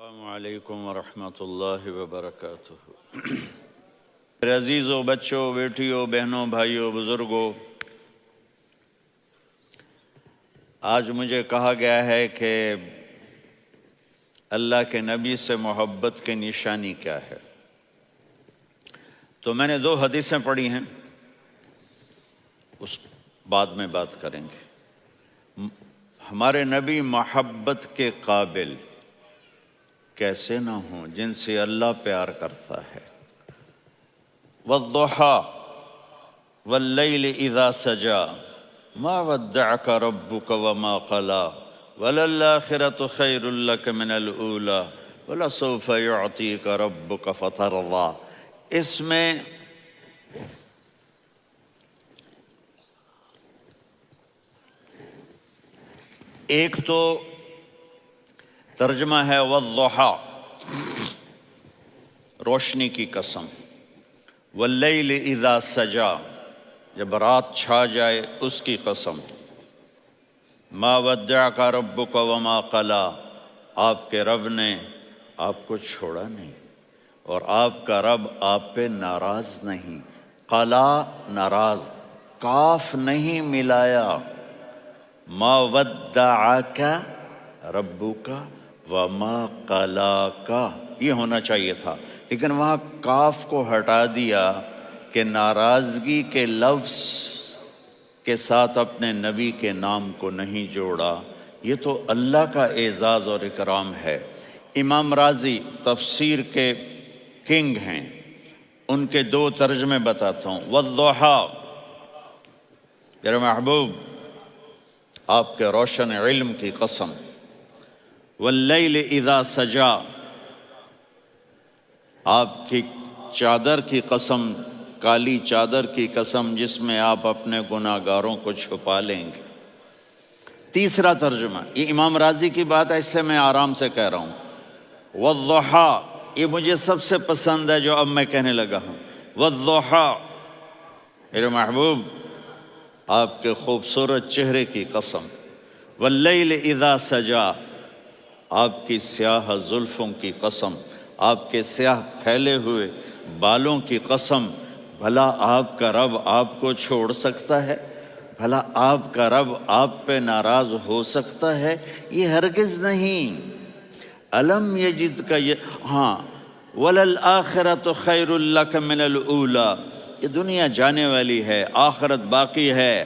السلام علیکم ورحمۃ اللہ وبرکاتہ۔ میرے عزیزوں، بچوں، بیٹیوں، بہنوں، بھائیوں، بزرگوں، آج مجھے کہا گیا ہے کہ اللہ کے نبی سے محبت کی نشانی کیا ہے، تو میں نے 2 حدیثیں پڑھی ہیں، اس بعد میں بات کریں گے۔ ہمارے نبی محبت کے قابل کیسے نہ ہوں جن سے اللہ پیار کرتا ہے۔ والضحیٰ واللیل اذا سجا ما ودعک ربک وما قلی وللآخرۃ خیر لک من الاولی ولسوف یعطیک ربک فترضی۔ اس میں ایک تو ترجمہ ہے والضحیٰ، روشنی کی قسم، واللیل اذا سجا، جب رات چھا جائے اس کی قسم، ما ودعک ربک وما قلی، آپ کے رب نے آپ کو چھوڑا نہیں اور آپ کا رب آپ پہ ناراض نہیں۔ قلا ناراض، کاف نہیں ملایا، ما ودعک ربک وما قلاک یہ ہونا چاہیے تھا، لیکن وہاں کاف کو ہٹا دیا کہ ناراضگی کے لفظ کے ساتھ اپنے نبی کے نام کو نہیں جوڑا۔ یہ تو اللہ کا اعزاز اور اکرام ہے۔ امام راضی تفسیر کے کنگ ہیں، ان کے 2 ترجمے بتاتا ہوں۔ والضحیٰ، میرے محبوب آپ کے روشن علم کی قسم، واللیل اذا سجا، آپ کی چادر کی قسم، کالی چادر کی قسم جس میں آپ اپنے گناہ گاروں کو چھپا لیں گے۔ تیسرا ترجمہ، یہ امام راضی کی بات ہے اس لیے میں آرام سے کہہ رہا ہوں۔ والضحیٰ، یہ مجھے سب سے پسند ہے جو اب میں کہنے لگا ہوں۔ والضحیٰ، میرے محبوب آپ کے خوبصورت چہرے کی قسم، واللیل اذا سجا، آپ کی سیاہ زلفوں کی قسم، آپ کے سیاہ پھیلے ہوئے بالوں کی قسم۔ بھلا آپ کا رب آپ کو چھوڑ سکتا ہے؟ بھلا آپ کا رب آپ پہ ناراض ہو سکتا ہے؟ یہ ہرگز نہیں۔ الم یجد کا ہاں، وللآخرۃ خیر لک من الاولی، یہ دنیا جانے والی ہے، آخرت باقی ہے۔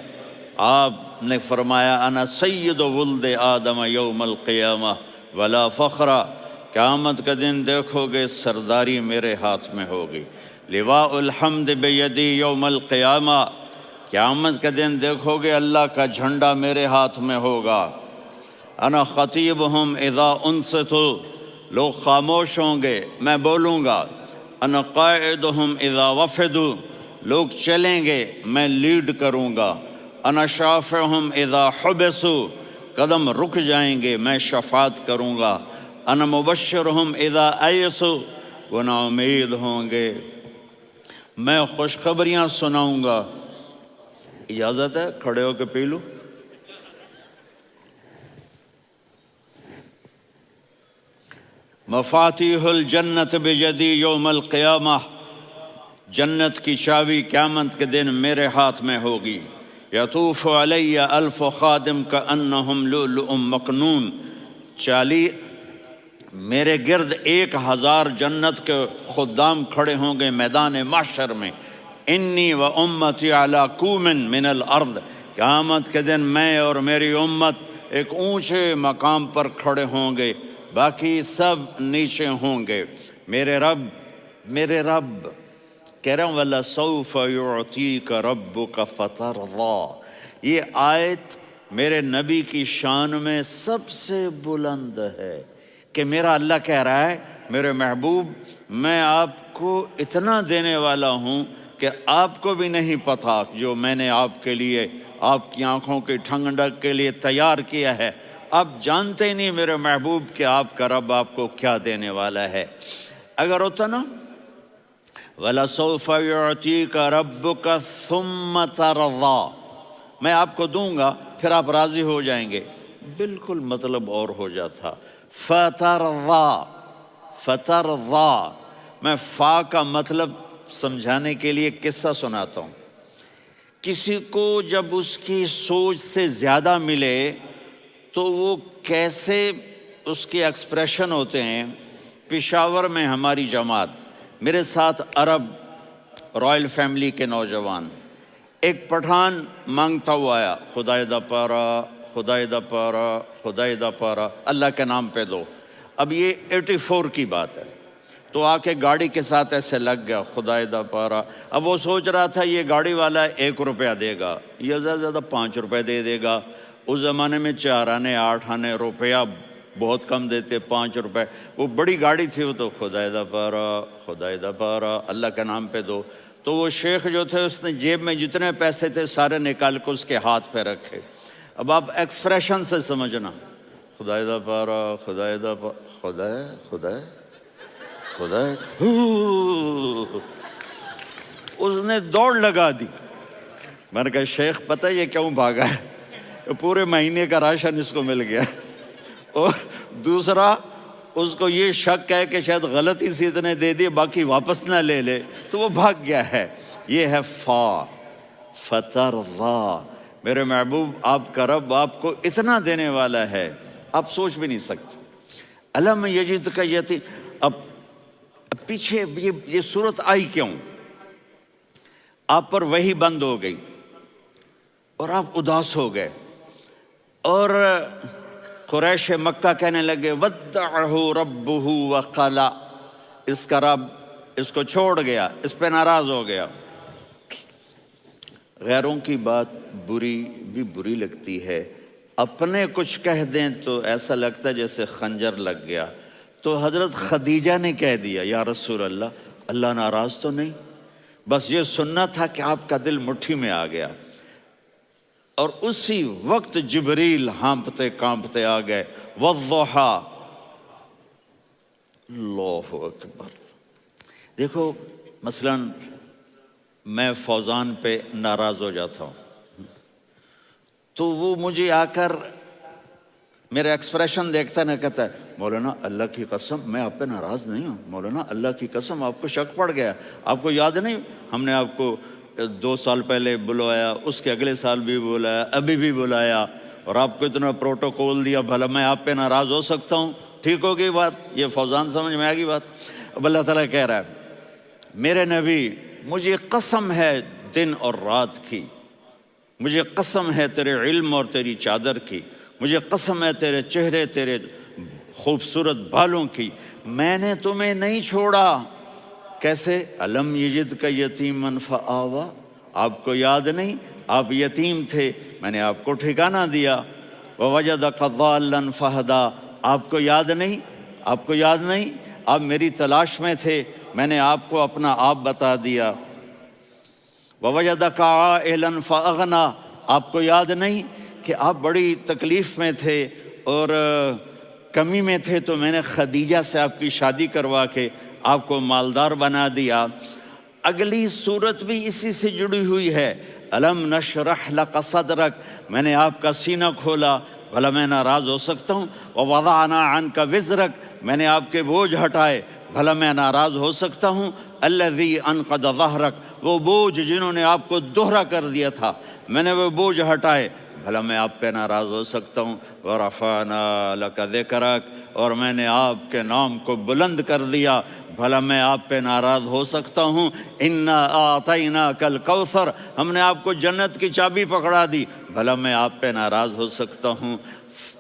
آپ نے فرمایا انا سید ولد آدم یوم القیامہ ولا فخر، قیامت کا دن دیکھو گے سرداری میرے ہاتھ میں ہوگی۔ لواء الحمد بیدی یوم القیامہ، قیامت کا دن دیکھو گے اللہ کا جھنڈا میرے ہاتھ میں ہوگا۔ انا خطیبہم اذا انصتوا، لوگ خاموش ہوں گے میں بولوں گا۔ انا قائدہم اذا وفدوا، لوگ چلیں گے میں لیڈ کروں گا۔ انا شافعہم اذا حبسوا، قدم رک جائیں گے میں شفاعت کروں گا۔ انا مبشرہم اذا ایسوا، وہ نا امید ہوں گے میں خوشخبریاں سناؤں گا۔ اجازت ہے کھڑے ہو کے پی لوں؟ مفاتیح الجنت بیدی یوم القیامہ، جنت کی چابی قیامت کے دن میرے ہاتھ میں ہوگی۔ یطوف علی الف خادم کانہم لؤلؤ مکنون، میرے گرد 1000 جنت کے خدام کھڑے ہوں گے میدان محشر میں۔ انی و امتی علی کوم من الارض، قیامت کے دن میں اور میری امت ایک اونچے مقام پر کھڑے ہوں گے، باقی سب نیچے ہوں گے۔ میرے رب کہہ رہا ہوں وَلَسَوْفَ يُعْطِيكَ رَبُّكَ فَتَرْضَىٰ، یہ آیت میرے نبی کی شان میں سب سے بلند ہے کہ میرا اللہ کہہ رہا ہے میرے محبوب میں آپ کو اتنا دینے والا ہوں کہ آپ کو بھی نہیں پتا جو میں نے آپ کے لیے، آپ کی آنکھوں کی ٹھنڈک کے لیے تیار کیا ہے۔ آپ جانتے ہی نہیں میرے محبوب کہ آپ کا رب آپ کو کیا دینے والا ہے۔ اگر ہوتا نا وَلَسَوْفَ يُعْطِيكَ رَبُّكَ ثُمَّ تَرْضَىٰ، میں آپ کو دوں گا پھر آپ راضی ہو جائیں گے، بالکل مطلب اور ہو جاتا۔ فَتَرْضَىٰ، فترضا، میں فا کا مطلب سمجھانے کے لیے قصہ سناتا ہوں۔ کسی کو جب اس کی سوچ سے زیادہ ملے تو وہ کیسے اس کے ایکسپریشن ہوتے ہیں۔ پشاور میں ہماری جماعت، میرے ساتھ عرب رائل فیملی کے نوجوان، ایک پٹھان مانگتا ہوا آیا، خدائے دا پارا، خدائے دا پارا، خدائے دا پارا، اللہ کے نام پہ دو۔ اب یہ 84 کی بات ہے، تو آ کے گاڑی کے ساتھ ایسے لگ گیا، خدائے دا پارا۔ اب وہ سوچ رہا تھا یہ گاڑی والا 1 روپیہ دے گا، یہ زیادہ زیادہ 5 روپے دے گا۔ اس زمانے میں 4 آنے 8 آنے روپیہ بہت کم دیتے، 5 روپے، وہ بڑی گاڑی تھی، وہ تو خدائے دا پارا، خدائے دا پارا، اللہ کے نام پہ دو۔ تو وہ شیخ جو تھے اس نے جیب میں جتنے پیسے تھے سارے نکال کے اس کے ہاتھ پہ رکھے۔ اب آپ ایکسپریشن سے سمجھنا، خدائے دا پارا، خدائے دا پارا، خدائے خدائے خدائے، اس نے دوڑ لگا دی۔ میں نے کہا شیخ پتہ یہ کیوں بھاگا ہے؟ پورے مہینے کا راشن اس کو مل گیا، اور دوسرا اس کو یہ شک ہے کہ شاید غلطی سے اتنے دے دیے باقی واپس نہ لے لے، تو وہ بھاگ گیا ہے۔ یہ ہے فا، فترضا۔ میرے محبوب آپ کا رب آپ کو اتنا دینے والا ہے آپ سوچ بھی نہیں سکتے۔ الم یجدک یتیم، اب پیچھے یہ صورت آئی کیوں؟ آپ پر وحی بند ہو گئی اور آپ اداس ہو گئے، اور قریش مکہ کہنے لگے ودعہ ربہ وقلا، اس کا رب اس کو چھوڑ گیا، اس پہ ناراض ہو گیا۔ غیروں کی بات بری لگتی ہے، اپنے کچھ کہہ دیں تو ایسا لگتا ہے جیسے خنجر لگ گیا۔ تو حضرت خدیجہ نے کہہ دیا یا رسول اللہ، اللہ ناراض تو نہیں؟ بس یہ سننا تھا کہ آپ کا دل مٹھی میں آ گیا۔ اور اسی وقت جبریل ہانپتے کانپتے آ گئے، والضحیٰ، اللہ اکبر۔ دیکھو مثلا میں فوزان پہ ناراض ہو جاتا ہوں تو وہ مجھے آ کر میرا ایکسپریشن دیکھتا نہ کہتا ہے مولانا اللہ کی قسم میں آپ پہ ناراض نہیں ہوں، مولانا اللہ کی قسم آپ کو شک پڑ گیا، آپ کو یاد نہیں ہم نے آپ کو 2 سال پہلے بلوایا، اس کے اگلے سال بھی بلایا، ابھی بھی بلایا، اور آپ کو اتنا پروٹوکول دیا، بھلا میں آپ پہ ناراض ہو سکتا ہوں؟ ٹھیک ہوگی بات؟ یہ فوزان سمجھ میں آ گئی بات؟ اب اللہ تعالیٰ کہہ رہا ہے میرے نبی مجھے قسم ہے دن اور رات کی، مجھے قسم ہے تیرے علم اور تیری چادر کی، مجھے قسم ہے تیرے چہرے تیرے خوبصورت بالوں کی، میں نے تمہیں نہیں چھوڑا۔ کیسے؟ الم یجدک یتیما فآویٰ، آپ کو یاد نہیں آپ یتیم تھے، میں نے آپ کو ٹھکانہ دیا۔ ووجدک ضالا فہدیٰ، آپ کو یاد نہیں، آپ کو یاد نہیں آپ میری تلاش میں تھے، میں نے آپ کو اپنا آپ بتا دیا۔ ووجدک عائلا فاغنیٰ، آپ کو یاد نہیں کہ آپ بڑی تکلیف میں تھے اور کمی میں تھے، تو میں نے خدیجہ سے آپ کی شادی کروا کے آپ کو مالدار بنا دیا۔ اگلی صورت بھی اسی سے جڑی ہوئی ہے، الم نشرح لک صدرک، میں نے آپ کا سینہ کھولا، بھلا میں ناراض ہو سکتا ہوں؟ ووضعنا عنک وزرک، میں نے آپ کے بوجھ ہٹائے، بھلا میں ناراض ہو سکتا ہوں؟ الذی انقض ظہرک، وہ بوجھ جنہوں نے آپ کو دوہرا کر دیا تھا، میں نے وہ بوجھ ہٹائے، بھلا میں آپ پہ ناراض ہو سکتا ہوں؟ ورفعنا لک ذکرک، اور میں نے آپ کے نام کو بلند کر دیا، بھلا میں آپ پہ ناراض ہو سکتا ہوں؟ انا اعطیناک الکوثر، ہم نے آپ کو جنت کی چابی پکڑا دی، بھلا میں آپ پہ ناراض ہو سکتا ہوں؟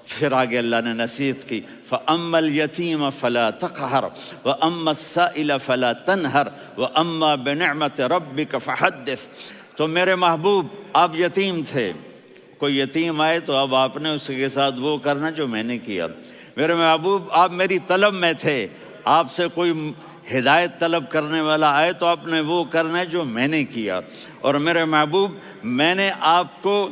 پھر آگے اللہ نے نصیحت کی، فَأَمَّا الْيَتِيمَ فَلَا تَقْهَرْ وَأَمَّا السَّائِلَ فَلَا تَنْهَرْ وَأَمَّا بِنِعْمَةِ رَبِّكَ فَحَدِّثْ۔ تو میرے محبوب آپ یتیم تھے، کوئی یتیم آئے تو اب آپ نے اس کے ساتھ وہ کرنا جو میں نے کیا۔ میرے محبوب آپ میری طلب میں تھے، آپ سے کوئی ہدایت طلب کرنے والا آئے تو آپ نے وہ کرنا ہے جو میں نے کیا۔ اور میرے محبوب میں نے آپ کو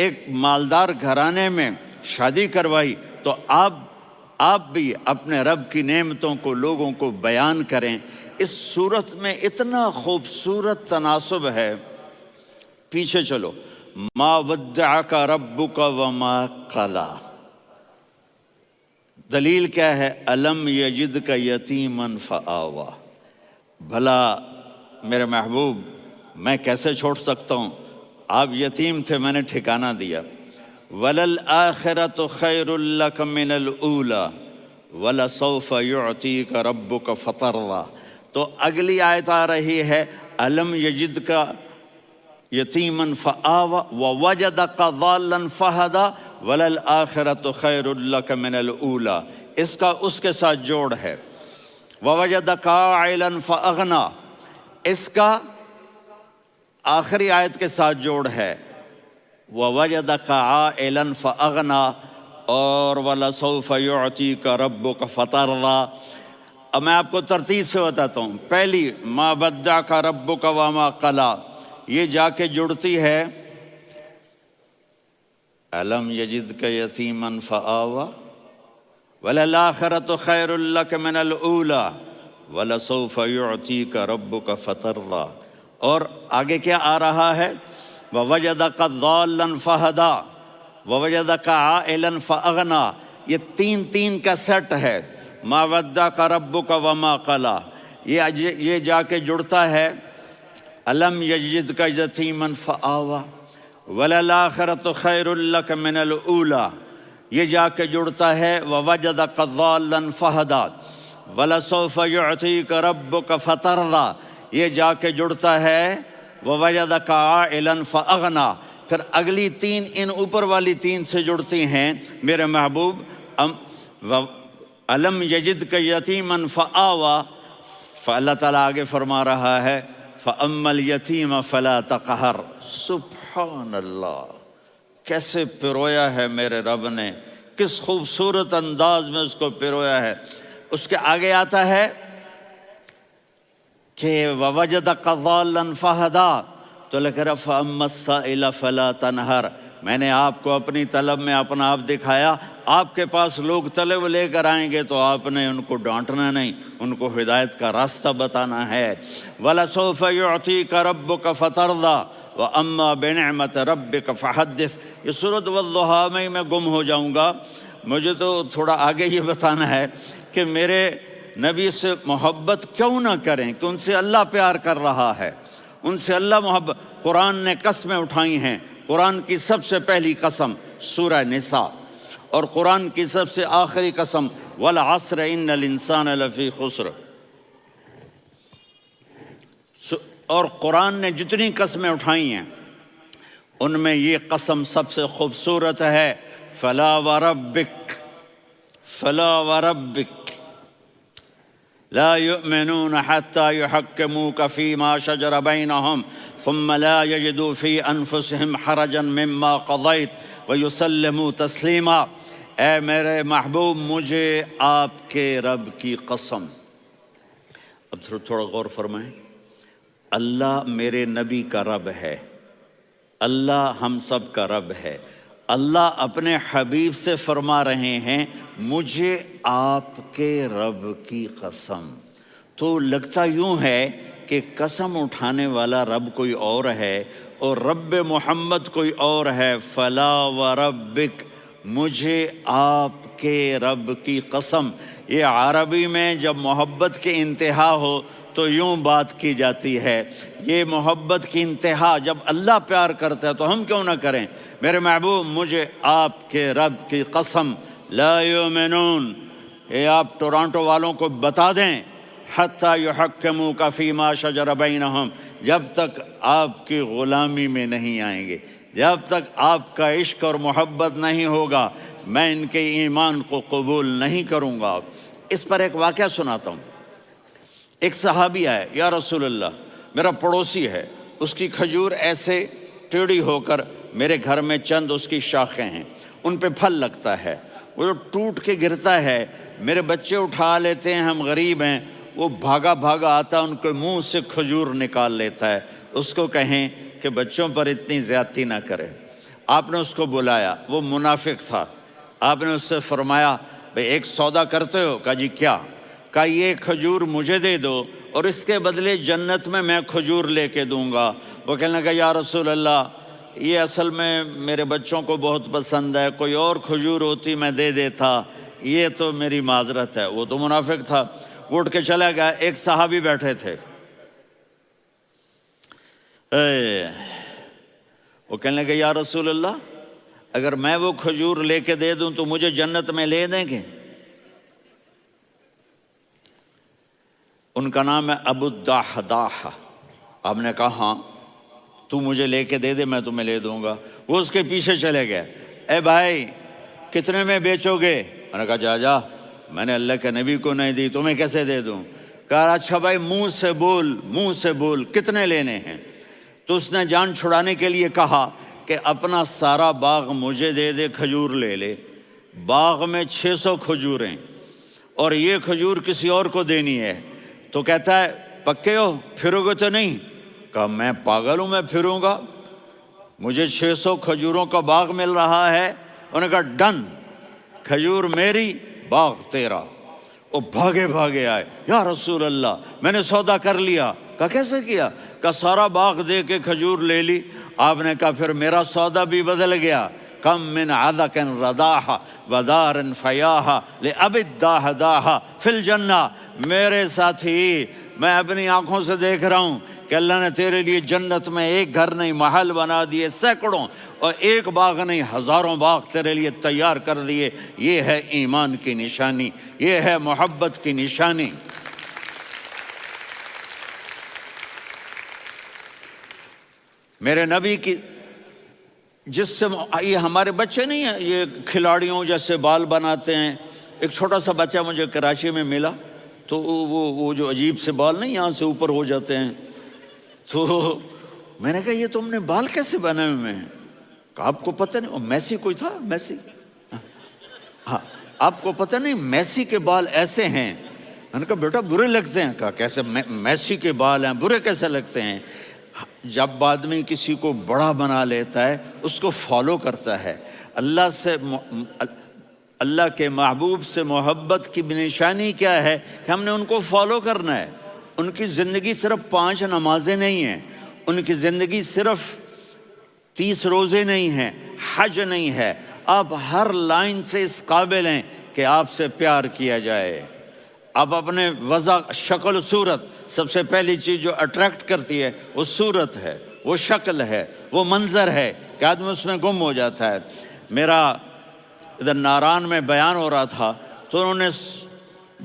ایک مالدار گھرانے میں شادی کروائی، تو آپ بھی اپنے رب کی نعمتوں کو لوگوں کو بیان کریں۔ اس صورت میں اتنا خوبصورت تناسب ہے، پیچھے چلو، ما ودعک ربک وما قلی، دلیل کیا ہے؟ الم یجد کا یتیمن فآوا، بھلا میرے محبوب میں کیسے چھوڑ سکتا ہوں؟ آپ یتیم تھے، میں نے ٹھکانہ دیا۔ وَلَلْآخِرَةُ خَيْرٌ لَكَ مِنَ الْأُولَى وَلَسَوْفَ يُعْطِيكَ رَبُّكَ فَتَرْضَىٰ۔ تو اگلی آیت آ رہی ہے الم یجد کا یتیمن فآوا ووجدک ضالا فہدا وللآخرۃ خیر لک من الاولی، اس کا اس کے ساتھ جوڑ ہے۔ ووجدک عائلا فاغنا، اس کا آخری آیت کے ساتھ جوڑ ہے۔ ووجدک عائلا فاغنا اور ولسوف یعطیک ربک فترضیٰ۔ اب میں آپ کو ترتیب سے بتاتا ہوں۔ پہلی ما ودعک ربک وما قلی، یہ جا کے جڑتی ہے الم یجدک یتیما فآوا وللآخرۃ خیر لک من الاولی ولسوف یعطیک ربک فترضیٰ۔ اور آگے کیا آ رہا ہے؟ ووجدک ضالا فہدا ووجدک عائلا فاغنا، یہ تین تین کا سیٹ ہے۔ ما ودعک ربک وما قلی، یہ جا کے جڑتا ہے الم یجدک یتیما فآوا وللآخرۃ خیر لک من الاولی، یہ جا کے جڑتا ہے ووجدک ضالا فہدا ولسوف یعطیک ربک فترضیٰ، یہ جا کے جڑتا ہے ووجدک عائلا فاغنا۔ پھر اگلی تین ان اوپر والی تین سے جڑتی ہیں میرے محبوب۔ الم یجدک یتیما فآوا، فاللہ تعالیٰ آگے فرما رہا ہے فأما الیتیم فلا تقہر۔ سبحان اللہ، کیسے پرویا ہے میرے رب نے، کس خوبصورت انداز میں اس کو پرویا ہے۔ اس کے آگے آتا ہے کہ ووجدک ضالا فہدا، تو لکھ رہا فأما السائل فلا تنہر، میں نے آپ کو اپنی طلب میں اپنا آپ دکھایا۔ آپ کے پاس لوگ طلب لے کر آئیں گے تو آپ نے ان کو ڈانٹنا نہیں، ان کو ہدایت کا راستہ بتانا ہے۔ وَلَسَوْفَ يُعْطِيكَ رَبُّكَ فَتَرْضَىٰ وَأَمَّا بِنِعْمَةِ رَبِّكَ فَحَدِّثْ۔ یہ سورۃ والضحیٰ میں گم ہو جاؤں گا، مجھے تو تھوڑا آگے یہ بتانا ہے کہ میرے نبی سے محبت کیوں نہ کریں، کہ ان سے اللہ پیار کر رہا ہے، ان سے اللہ محبت۔ قرآن نے قسمیں اٹھائی ہیں، قرآن کی سب سے پہلی قسم سورہ نساء، اور قرآن کی سب سے آخری قسم والعصر ان الانسان لفی خسر۔ اور قرآن نے جتنی قسمیں اٹھائی ہیں ان میں یہ قسم سب سے خوبصورت ہے، فلا وربک فلا وربک لا يؤمنون حتى يحكموك فيما شجر بينهم ثم لا يجدوا في انفسهم حرجا مما قضيت ويسلموا تسلیما۔ اے میرے محبوب، مجھے آپ کے رب کی قسم۔ اب تھوڑا غور فرمائیں، اللہ میرے نبی کا رب ہے، اللہ ہم سب کا رب ہے۔ اللہ اپنے حبیب سے فرما رہے ہیں مجھے آپ کے رب کی قسم۔ تو لگتا یوں ہے کہ قسم اٹھانے والا رب کوئی اور ہے اور رب محمد کوئی اور ہے۔ فلا وربک، مجھے آپ کے رب کی قسم۔ یہ عربی میں جب محبت کی انتہا ہو تو یوں بات کی جاتی ہے۔ یہ محبت کی انتہا جب اللہ پیار کرتا ہے تو ہم کیوں نہ کریں؟ میرے محبوب، مجھے آپ کے رب کی قسم، لا یؤمنون، یہ آپ ٹورانٹو والوں کو بتا دیں، حتی یحکموک فیما شجر بینہم، جب تک آپ کی غلامی میں نہیں آئیں گے، جب تک آپ کا عشق اور محبت نہیں ہوگا، میں ان کے ایمان کو قبول نہیں کروں گا۔ اس پر ایک واقعہ سناتا ہوں۔ ایک صحابی آئے، یا رسول اللہ، میرا پڑوسی ہے، اس کی کھجور ایسے ٹیڑھی ہو کر میرے گھر میں چند اس کی شاخیں ہیں، ان پہ پھل لگتا ہے، وہ جو ٹوٹ کے گرتا ہے، میرے بچے اٹھا لیتے ہیں، ہم غریب ہیں، وہ بھاگا بھاگا آتا ہے، ان کے منہ سے کھجور نکال لیتا ہے۔ اس کو کہیں کہ بچوں پر اتنی زیادتی نہ کرے۔ آپ نے اس کو بلایا، وہ منافق تھا۔ آپ نے اس سے فرمایا بھئی ایک سودا کرتے ہو؟ کہا جی کیا؟ کہا یہ کھجور مجھے دے دو اور اس کے بدلے جنت میں کھجور لے کے دوں گا۔ وہ کہنے لگا یا رسول اللہ، یہ اصل میں میرے بچوں کو بہت پسند ہے، کوئی اور کھجور ہوتی میں دے دیتا، یہ تو میری معذرت ہے۔ وہ تو منافق تھا، وہ اٹھ کے چلا گیا۔ ایک صحابی بیٹھے تھے، وہ کہنے لگے یا رسول اللہ، اگر میں وہ کھجور لے کے دے دوں تو مجھے جنت میں لے دیں گے؟ ان کا نام ہے ابو الدحداح۔ آپ نے کہا ہاں، تو مجھے لے کے دے دے، میں تمہیں لے دوں گا۔ وہ اس کے پیچھے چلے گئے، اے بھائی کتنے میں بیچو گے؟ میں نے کہا جا میں نے اللہ کے نبی کو نہیں دی، تمہیں کیسے دے دوں؟ کہا اچھا بھائی منہ سے بول کتنے لینے ہیں؟ تو اس نے جان چھڑانے کے لیے کہا کہ اپنا سارا باغ مجھے دے دے، کھجور لے لے۔ باغ میں 600 کھجوریں اور یہ کھجور کسی اور کو دینی ہے۔ تو کہتا ہے پکے ہو، پھرو گے تو نہیں؟ کہا میں پاگل ہوں، میں پھروں گا؟ مجھے 600 کھجوروں کا باغ مل رہا ہے۔ انہوں نے کہا ڈن، کھجور میری، باغ تیرا۔ وہ بھاگے آئے، یا رسول اللہ میں نے سودا کر لیا۔ کہا کیسے کیا؟ کہا سارا باغ دے کے کھجور لے لی۔ آپ نے کہا پھر میرا سودا بھی بدل گیا۔ کم من عذق رداح ودار فیاح لأبی الدحداح فی الجنہ۔ میرے ساتھی، میں اپنی آنکھوں سے دیکھ رہا ہوں کہ اللہ نے تیرے لیے جنت میں ایک گھر نہیں محل بنا دیے، سینکڑوں، اور ایک باغ نہیں ہزاروں باغ تیرے لیے تیار کر دیے۔ یہ ہے ایمان کی نشانی، یہ ہے محبت کی نشانی۔ میرے نبی کی جس سے یہ ہمارے بچے نہیں ہیں، یہ کھلاڑیوں جیسے بال بناتے ہیں۔ ایک چھوٹا سا بچہ مجھے کراچی میں ملا، تو وہ جو عجیب سے بال نہیں یہاں سے اوپر ہو جاتے ہیں، تو میں نے کہا یہ تم نے بال کیسے بنائے ہوئے ہیں؟ کہا آپ کو پتہ نہیں؟ میسی کوئی تھا، میسی، ہاں آپ کو پتہ نہیں میسی کے بال ایسے ہیں؟ میں نے کہا بیٹا برے لگتے ہیں۔ کہا کیسے؟ میسی کے بال ہیں، برے کیسے لگتے ہیں؟ جب آدمی کسی کو بڑا بنا لیتا ہے اس کو فالو کرتا ہے۔ اللہ کے محبوب سے محبت کی نشانی کیا ہے کہ ہم نے ان کو فالو کرنا ہے۔ ان کی زندگی صرف 5 نمازیں نہیں ہیں، ان کی زندگی صرف 30 روزے نہیں ہیں، حج نہیں ہے۔ آپ ہر لائن سے اس قابل ہیں کہ آپ سے پیار کیا جائے۔ آپ اپنے وضع، شکل و صورت، سب سے پہلی چیز جو اٹریکٹ کرتی ہے وہ صورت ہے، وہ شکل ہے، وہ منظر ہے کہ آدمی اس میں گم ہو جاتا ہے۔ میرا ادھر ناران میں بیان ہو رہا تھا تو انہوں نے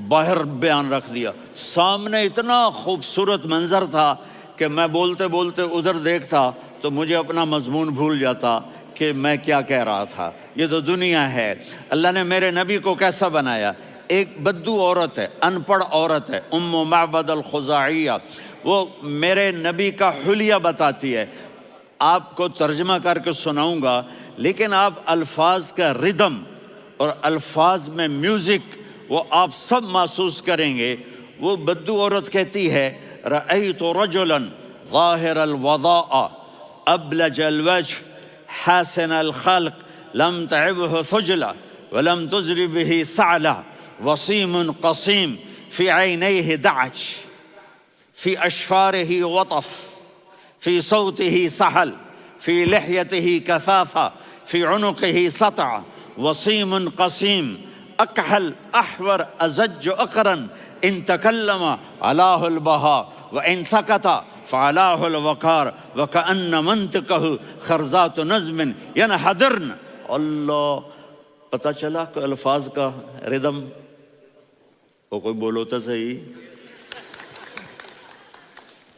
باہر بیان رکھ دیا، سامنے اتنا خوبصورت منظر تھا کہ میں بولتے بولتے ادھر دیکھتا تو مجھے اپنا مضمون بھول جاتا کہ میں کیا کہہ رہا تھا۔ یہ تو دنیا ہے۔ اللہ نے میرے نبی کو کیسا بنایا؟ ایک بدو عورت ہے، ان پڑھ عورت ہے، ام معبد الخزاعیہ، وہ میرے نبی کا حلیہ بتاتی ہے۔ آپ کو ترجمہ کر کے سناؤں گا، لیکن آپ الفاظ کا ردم اور الفاظ میں میوزک وہ آپ سب محسوس کریں گے۔ وہ بدو عورت کہتی ہے رأیت رجلا ظاہر الوضاء ابلج الوجه حاسن الخلق لم تعبه ثجلة ولم تزر به سعلة وصيم قصيم في عينيه دعج في أشفاره وطف في صوته سحل في لحيته كثافة في عنقه سطع وصيم قصيم أكحل أحور أزج أقرن إن تكلم علاه البهاء وإن سكت فعلاه الوقار وكأن منطقه خرزات نظم ينحدرن۔ اللہ، پتہ چلا کہ الفاظ کا ردم، وہ کوئی بولو تو صحیح،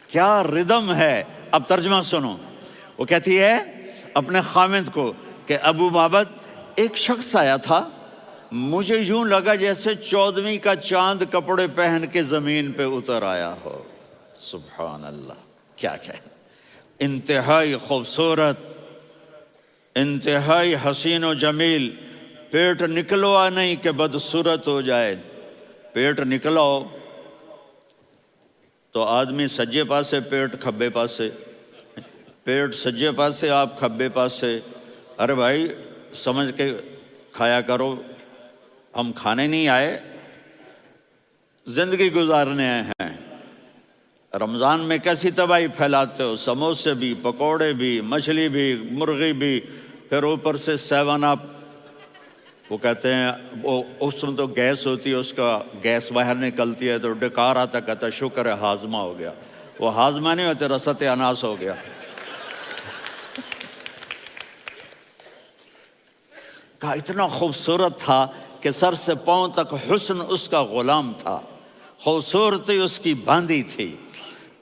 کیا ردم ہے۔ اب ترجمہ سنو۔ وہ کہتی ہے اپنے خامد کو کہ ابو معبد، ایک شخص آیا تھا، مجھے یوں لگا جیسے 14ویں کا چاند کپڑے پہن کے زمین پہ اتر آیا ہو۔ سبحان اللہ، کیا انتہائی خوبصورت، انتہائی حسین و جمیل۔ پیٹ نکلوا نہیں کہ بدصورت ہو جائے، پیٹ نکلاؤ تو آدمی سجے پاسے پیٹ کھبے پاسے، پیٹ سجے پاسے آپ کھبے پاسے۔ ارے بھائی سمجھ کے کھایا کرو، ہم کھانے نہیں آئے، زندگی گزارنے آئے ہیں۔ رمضان میں کیسی تباہی پھیلاتے ہو، سموسے بھی، پکوڑے بھی، مچھلی بھی، مرغی بھی، پھر اوپر سے 7 اپ۔ وہ کہتے ہیں وہ اس میں تو گیس ہوتی ہے، اس کا گیس باہر نکلتی ہے تو ڈکار آتا، کہتا ہے شکر ہے ہاضمہ ہو گیا. وہ ہاضمہ نہیں ہوتے، رسط اناس ہو گیا. کہا اتنا خوبصورت تھا کہ سر سے پاؤں تک حسن اس کا غلام تھا، خوبصورتی اس کی باندھی تھی،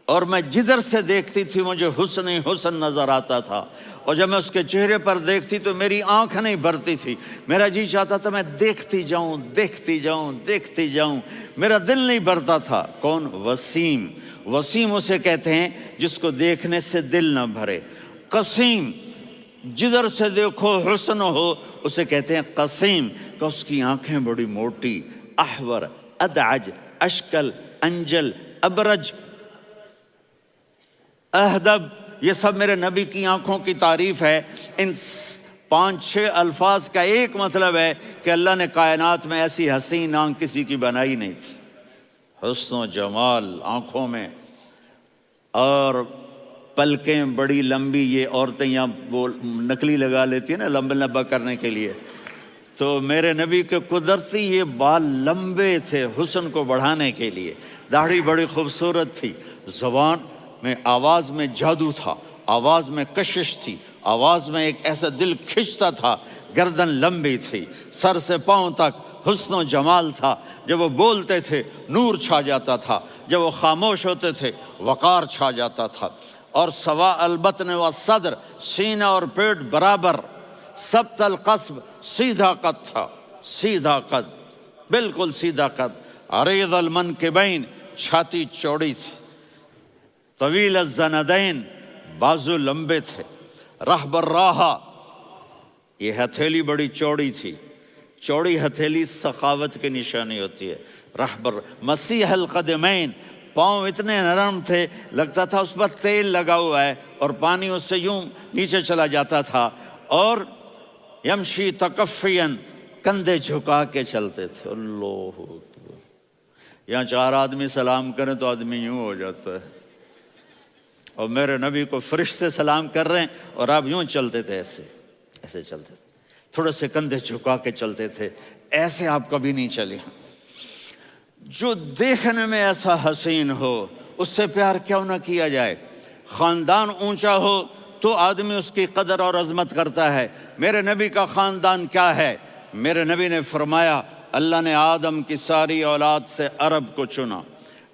اور میں جدھر سے دیکھتی تھی مجھے حسن ہی حسن نظر آتا تھا. اور جب میں اس کے چہرے پر دیکھتی تو میری آنکھ نہیں بھرتی تھی، میرا جی چاہتا تھا میں دیکھتی جاؤں دیکھتی جاؤں دیکھتی جاؤں، میرا دل نہیں بھرتا تھا. کون؟ وسیم. وسیم اسے کہتے ہیں جس کو دیکھنے سے دل نہ بھرے. قسیم، جدھر سے دیکھو حسن ہو، اسے کہتے ہیں قسیم، کہ اس کی آنکھیں بڑی موٹی، احور، ادعج، اشکل، انجل، ابرج، اہدب، یہ سب میرے نبی کی آنکھوں کی تعریف ہے. ان 5-6 الفاظ کا ایک مطلب ہے کہ اللہ نے کائنات میں ایسی حسین آنکھ کسی کی بنائی نہیں تھی. حسن و جمال آنکھوں میں، اور پلکیں بڑی لمبی. یہ عورتیں یہاں وہ نکلی لگا لیتی ہیں نا لمبا لمبا کرنے کے لیے، تو میرے نبی کے قدرتی یہ بال لمبے تھے حسن کو بڑھانے کے لیے. داڑھی بڑی خوبصورت تھی. زبان میں، آواز میں جادو تھا، آواز میں کشش تھی، آواز میں ایک ایسا دل کھنچتا تھا. گردن لمبی تھی، سر سے پاؤں تک حسن و جمال تھا. جب وہ بولتے تھے نور چھا جاتا تھا، جب وہ خاموش ہوتے تھے وقار چھا جاتا تھا. اور سوا البطن و صدر، سینہ اور پیٹ برابر، سبت القصب، سیدھا قد تھا، سیدھا قد، بالکل سیدھا قد. عریض المنکبین، چھاتی چوڑی تھی. طویل الزندین، بازو لمبے تھے. رحب الراحہ، یہ ہتھیلی بڑی چوڑی تھی. چوڑی ہتھیلی سخاوت کی نشانی ہوتی ہے. رحب مسیح القدمین، پاؤں اتنے نرم تھے لگتا تھا اس پر تیل لگا ہوا ہے، اور پانی اس سے یوں نیچے چلا جاتا تھا. اور یمشی تکفین، کندھے جھکا کے چلتے تھے. اللہ اکبر. یہاں 4 آدمی سلام کریں تو آدمی یوں ہو جاتا ہے، اور میرے نبی کو فرشتے سلام کر رہے ہیں اور آپ یوں چلتے تھے، ایسے ایسے چلتے تھے، تھوڑے سے کندھے جھکا کے چلتے تھے. ایسے آپ کبھی نہیں چلے. جو دیکھنے میں ایسا حسین ہو اس سے پیار کیوں نہ کیا جائے. خاندان اونچا ہو تو آدمی اس کی قدر اور عظمت کرتا ہے. میرے نبی کا خاندان کیا ہے؟ میرے نبی نے فرمایا اللہ نے آدم کی ساری اولاد سے عرب کو چنا،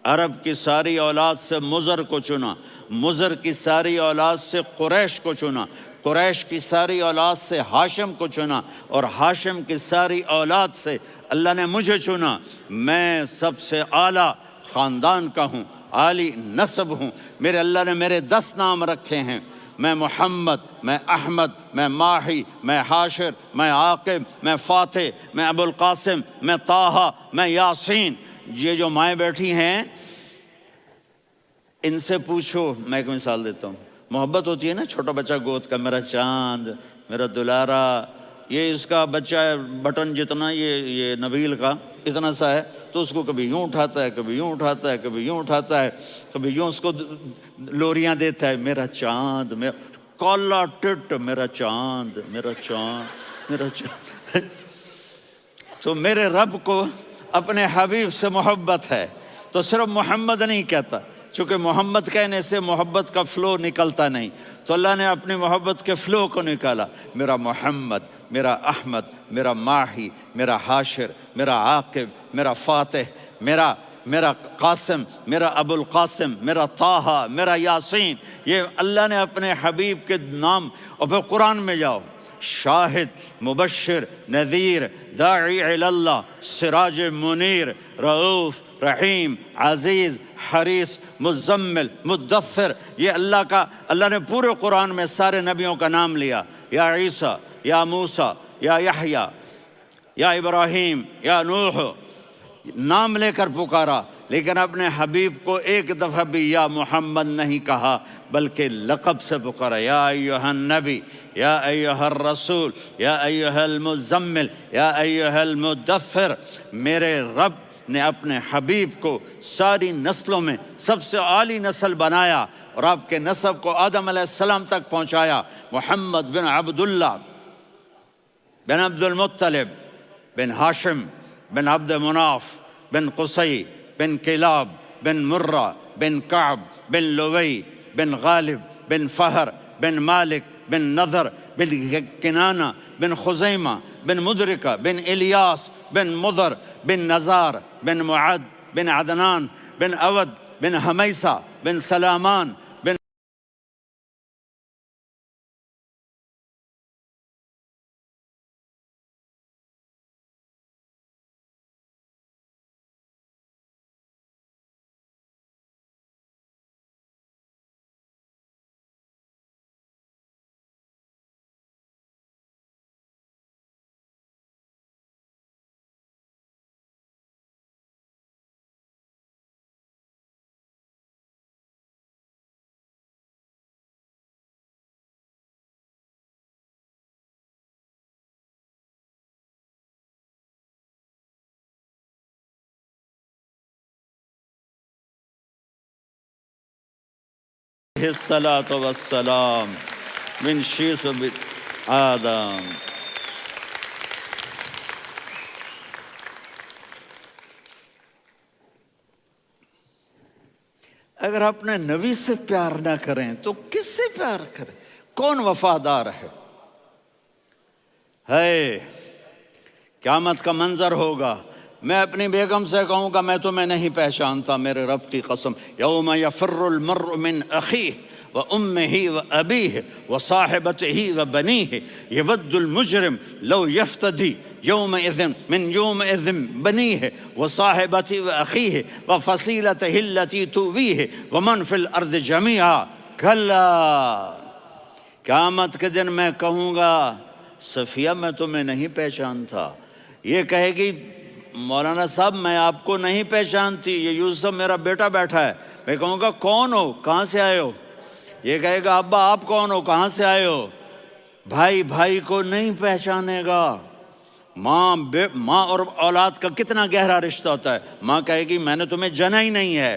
عرب کی ساری اولاد سے مضر کو چنا، مضر کی ساری اولاد سے قریش کو چنا، قریش کی ساری اولاد سے ہاشم کو چنا، اور ہاشم کی ساری اولاد سے اللہ نے مجھے چنا. میں سب سے اعلیٰ خاندان کا ہوں، عالی نسب ہوں. میرے اللہ نے میرے 10 نام رکھے ہیں. میں محمد، میں احمد، میں ماہی، میں حاشر، میں عاقب، میں فاتح، میں ابو القاسم، میں طٰہٰ، میں یاسین. یہ جو مائیں بیٹھی ہیں ان سے پوچھو. میں ایک مثال دیتا ہوں. محبت ہوتی ہے نا، چھوٹا بچہ گود کا، میرا چاند، میرا دلارا. یہ اس کا بچہ بٹن جتنا، یہ نبیل کا اتنا سا ہے، تو اس کو کبھی یوں اٹھاتا ہے، کبھی یوں اٹھاتا ہے، کبھی یوں اٹھاتا ہے، کبھی یوں اس کو لوریاں دیتا ہے. میرا چاند، میرا کالا ٹٹ، میرا چاند، میرا چاند، میرا چاند. تو میرے رب کو اپنے حبیب سے محبت ہے تو صرف محمد نہیں کہتا، چونکہ محمد کہنے سے محبت کا فلو نکلتا نہیں، تو اللہ نے اپنی محبت کے فلو کو نکالا. میرا محمد، میرا احمد، میرا ماہی، میرا حاشر، میرا عاقب، میرا فاتح، میرا قاسم، میرا ابو القاسم، میرا طٰہٰ، میرا یاسین. یہ اللہ نے اپنے حبیب کے نام. اور پھر قرآن میں جاؤ، شاہد، مبشر، نذیر، داعی الی اللہ، سراج منیر، رؤوف، رحیم، عزیز، حریص، مزمل، مدثر. یہ اللہ نے پورے قرآن میں سارے نبیوں کا نام لیا. یا عیسیٰ، یا موسیٰ، یا یحییٰ، یا ابراہیم، یا نوح، نام لے کر پکارا. لیکن اپنے حبیب کو ایک دفعہ بھی یا محمد نہیں کہا، بلکہ لقب سے پکارا. یا ایھا النبی، یا ایھا الرسول، یا ایھا المزمل، یا ایھا المدثر. میرے رب نے اپنے حبیب کو ساری نسلوں میں سب سے عالی نسل بنایا، اور آپ کے نسب کو آدم علیہ السلام تک پہنچایا. محمد بن عبداللہ بن عبد المطلب بن ہاشم بن عبد مناف بن قصی بن کلاب بن مرہ بن کعب بن لوی بن غالب بن فہر بن مالک بن نضر بن کنانہ بن خزیمہ بن مدرکہ بن الیاس بن مضر بن نزار بن معد بن عدنان بن اود بن حمیسہ بن سلامان بن الصلاة والسلام من شیس و آدم. اگر اپنے نبی سے پیار نہ کریں تو کس سے پیار کریں؟ کون وفادار ہے؟ قیامت کا منظر ہوگا، میں اپنی بیگم سے کہوں گا میں تمہیں نہیں پہچانتا، میرے رب کی قسم، یوم یفر المرء من اخیہ وامہ وابیہ وصاحبتہ وبنیہ یود المجرم لو یفتدی یومئذ من یومئذ بنیہ وصاحبتہ واخیہ وفصیلتہ التی تؤویہ ومن فی الارض جمیعا کلا. قیامت کے دن میں کہوں گا صفیہ میں تمہیں نہیں پہچانتا، یہ کہے گی مولانا صاحب میں آپ کو نہیں پہچانتی، یہ یوسف میرا بیٹا بیٹھا ہے. میں کہوں گا کون ہو، کہاں سے آئے ہو؟ یہ کہے گا ابا آپ کون ہو، کہاں سے آئے ہو؟ بھائی بھائی کو نہیں پہچانے گا. ماں اور اولاد کا کتنا گہرا رشتہ ہوتا ہے. ماں کہے گی میں نے تمہیں جنا ہی نہیں ہے.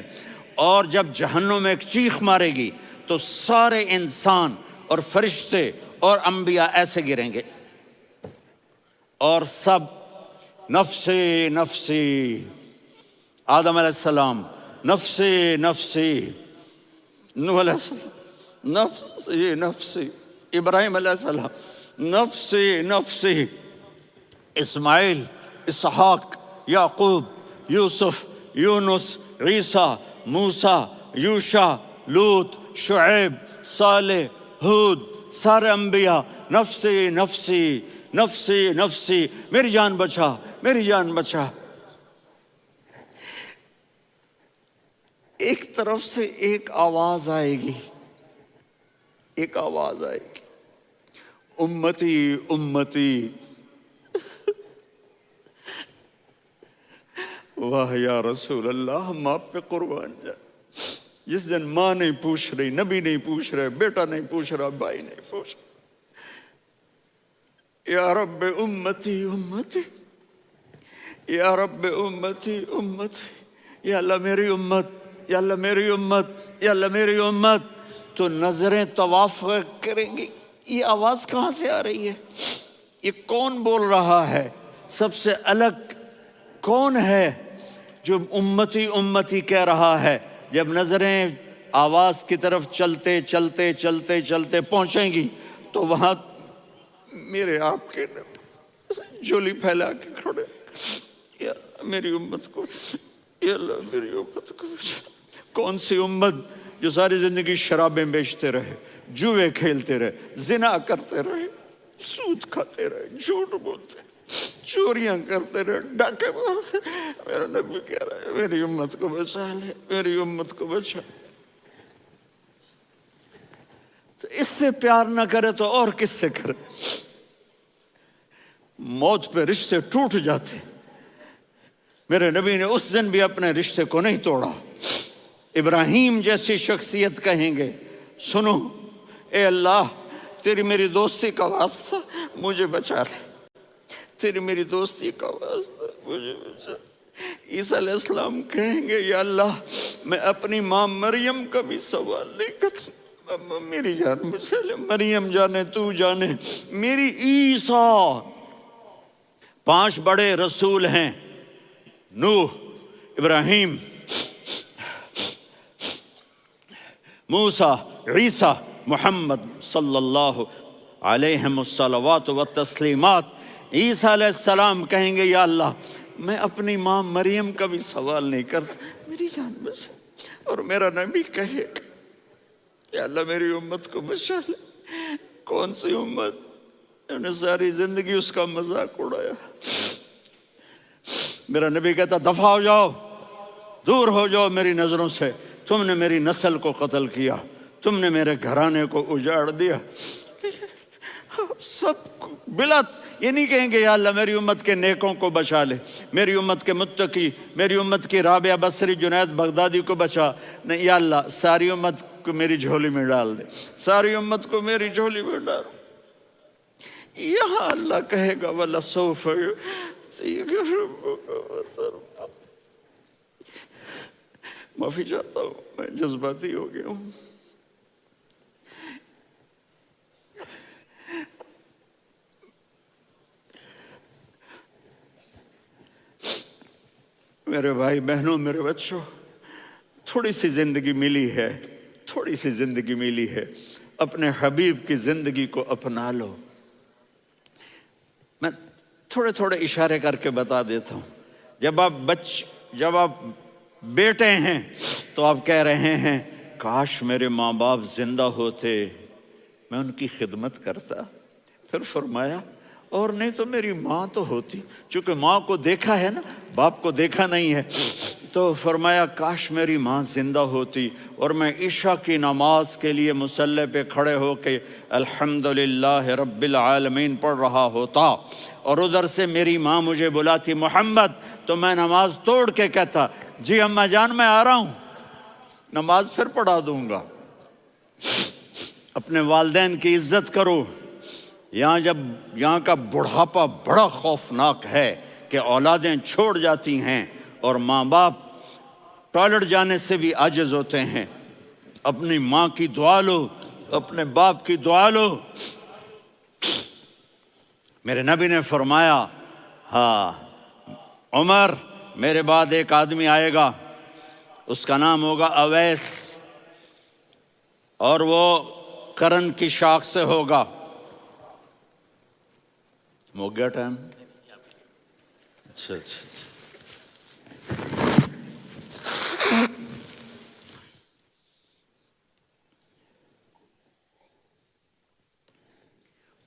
اور جب جہنم میں ایک چیخ مارے گی تو سارے انسان اور فرشتے اور انبیاء ایسے گریں گے اور سب نفسی نفسی. آدم علیہ السلام نفسی نفسی، نوح علیہ السلام نفسی نفسی، ابراہیم علیہ السلام نفسی نفسی، اسماعیل، اسحاق، یعقوب، یوسف، یونس، عیسیٰ، موسیٰ، یوشع، لوط، شعیب، صالح، ہود، سارے انبیاء نفسی نفسی نفسی نفسی، میری جان بچا میری جان بچا. ایک طرف سے ایک آواز آئے گی، ایک آواز آئے گی، امتی امتی. واہ یا رسول اللہ، ہم آپ پہ قربان جائیں. جس دن ماں نہیں پوچھ رہی، نبی نہیں پوچھ رہے، بیٹا نہیں پوچھ رہا، بھائی نہیں پوچھ رہا، یا رب امتی امتی، یا رب امتی امتی، یا اللہ میری امت، یا اللہ میری امت، یا اللہ میری امت. تو نظریں طواف کریں گی، یہ آواز کہاں سے آ رہی ہے؟ یہ کون بول رہا ہے؟ سب سے الگ کون ہے جو امتی امتی کہہ رہا ہے؟ جب نظریں آواز کی طرف چلتے چلتے چلتے چلتے پہنچیں گی تو وہاں میرے آپ کے جولی پھیلا کے کھڑے، یا میری امت کو، یا اللہ میری امت کو. کون سی امت جو ساری زندگی شرابیں بیچتے رہے، جوئے کھیلتے رہے، زنا کرتے رہے، سود کھاتے رہے، جھوٹ بولتے، چوریاں کرتے رہے، ڈاکے مارتے. میرا نبی کہہ رہا ہے میری امت کو بچا لے، میری امت کو بچا. تو اس سے پیار نہ کرے تو اور کس سے کرے؟ موت پہ رشتے ٹوٹ جاتے. میرے نبی نے اس دن بھی اپنے رشتے کو نہیں توڑا. ابراہیم جیسی شخصیت کہیں گے سنو اے اللہ تیری میری دوستی کا واسطہ مجھے بچا لے، تیری میری دوستی کا واسطہ مجھے بچا. عیسیٰ علیہ السلام کہیں گے یا اللہ میں اپنی ماں مریم کا بھی سوال نہیں کرتا، میری جان بچا لے. مریم جانے تو جانے، میری عیسیٰ 5 بڑے رسول ہیں، نوح، ابراہیم، موسیٰ، عیسیٰ، محمد صلی اللہ علیہ الصلوات والتسلیمات۔ عیسیٰ علیہ السلام کہیں گے یا اللہ میں اپنی ماں مریم کا بھی سوال نہیں کرتا، میری جان بچا۔ اور میرا نبی کہے یا اللہ میری امت کو بچا لے۔ کون سی امت؟ انہوں نے ساری زندگی اس کا مذاق اڑایا۔ میرا نبی کہتا دفع ہو جاؤ، دور ہو جاؤ میری نظروں سے، تم نے میری نسل کو قتل کیا، تم نے میرے گھرانے کو اجاڑ دیا۔ سب بلا یہ نہیں کہیں گے یا اللہ میری امت کے نیکوں کو بچا لے، میری امت کے متقی، میری امت کی رابعہ بصری، جنید بغدادی کو بچا، نہیں یا اللہ ساری امت کو میری جھولی میں ڈال دے، ساری امت کو میری جھولی میں ڈال۔ یہاں اللہ کہے گا وَلَسَوْفَ يُعْطِيكَ رَبُّكَ فَتَرْضَىٰ۔ معافی چاہتا ہوں، میں جذباتی ہو گیا ہوں۔ میرے بھائی بہنوں، میرے بچوں، تھوڑی سی زندگی ملی ہے، تھوڑی سی زندگی ملی ہے، اپنے حبیب کی زندگی کو اپنا لو۔ میں تھوڑے تھوڑے اشارے کر کے بتا دیتا ہوں۔ جب آپ بیٹے ہیں تو آپ کہہ رہے ہیں کاش میرے ماں باپ زندہ ہوتے، میں ان کی خدمت کرتا۔ پھر فرمایا اور نہیں تو میری ماں تو ہوتی، چونکہ ماں کو دیکھا ہے نا، باپ کو دیکھا نہیں ہے، تو فرمایا کاش میری ماں زندہ ہوتی اور میں عشاء کی نماز کے لیے مصلی پہ کھڑے ہو کے الحمدللہ رب العالمین پڑھ رہا ہوتا، اور ادھر سے میری ماں مجھے بلاتی محمد، تو میں نماز توڑ کے کہتا جی اماں جان میں آ رہا ہوں، نماز پھر پڑھا دوں گا۔ اپنے والدین کی عزت کرو۔ یہاں کا بڑھاپا بڑا خوفناک ہے کہ اولادیں چھوڑ جاتی ہیں اور ماں باپ ٹوائلٹ جانے سے بھی عاجز ہوتے ہیں۔ اپنی ماں کی دعا لو، اپنے باپ کی دعا لو۔ میرے نبی نے فرمایا ہاں عمر میرے بعد ایک آدمی آئے گا، اس کا نام ہوگا اویس، اور وہ قرن کی شاخ سے ہوگا۔ ہو گیا ٹائم؟ اچھا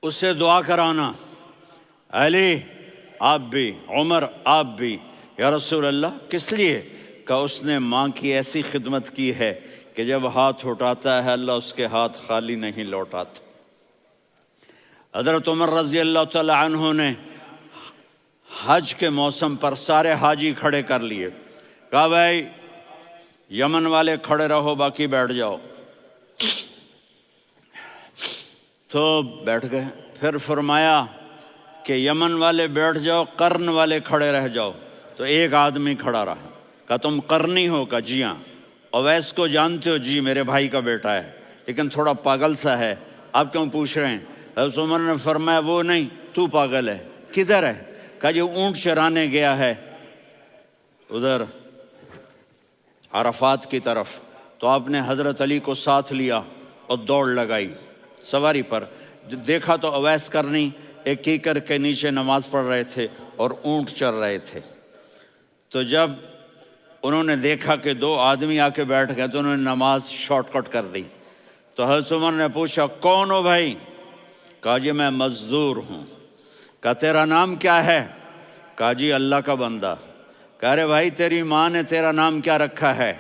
اس سے دعا کرانا، علی آپ بھی، عمر آپ بھی، یا رسول اللہ کس لیے؟ کہ اس نے ماں کی ایسی خدمت کی ہے کہ جب ہاتھ اٹھاتا ہے اللہ اس کے ہاتھ خالی نہیں لوٹاتا۔ حضرت عمر رضی اللہ تعالی عنہ نے حج کے موسم پر سارے حاجی کھڑے کر لیے، کہا بھائی یمن والے کھڑے رہو باقی بیٹھ جاؤ، تو بیٹھ گئے۔ پھر فرمایا کہ یمن والے بیٹھ جاؤ، قرن والے کھڑے رہ جاؤ، تو ایک آدمی کھڑا رہا۔ کہا تم قرنی ہو؟ کہا جی ہاں۔ اویس کو جانتے ہو؟ جی میرے بھائی کا بیٹا ہے لیکن تھوڑا پاگل سا ہے، آپ کیوں پوچھ رہے ہیں؟ حضرت عمر نے فرمایا وہ نہیں، تو پاگل ہے۔ کدھر ہے؟ کہا جی اونٹ چرانے گیا ہے ادھر عرفات کی طرف۔ تو آپ نے حضرت علی کو ساتھ لیا اور دوڑ لگائی سواری پر۔ دیکھا تو اویس کرنی ایک کیکر کے نیچے نماز پڑھ رہے تھے اور اونٹ چر رہے تھے۔ تو جب انہوں نے دیکھا کہ 2 آدمی آ کے بیٹھ گئے تو انہوں نے نماز شارٹ کٹ کر دی۔ تو حضرت عمر نے پوچھا کون ہو بھائی؟ کہا جی میں مزدور ہوں۔ کہا تیرا نام کیا ہے؟ کہا جی اللہ کا بندہ۔ کہا رہے بھائی تیری ماں نے تیرا نام کیا رکھا ہے؟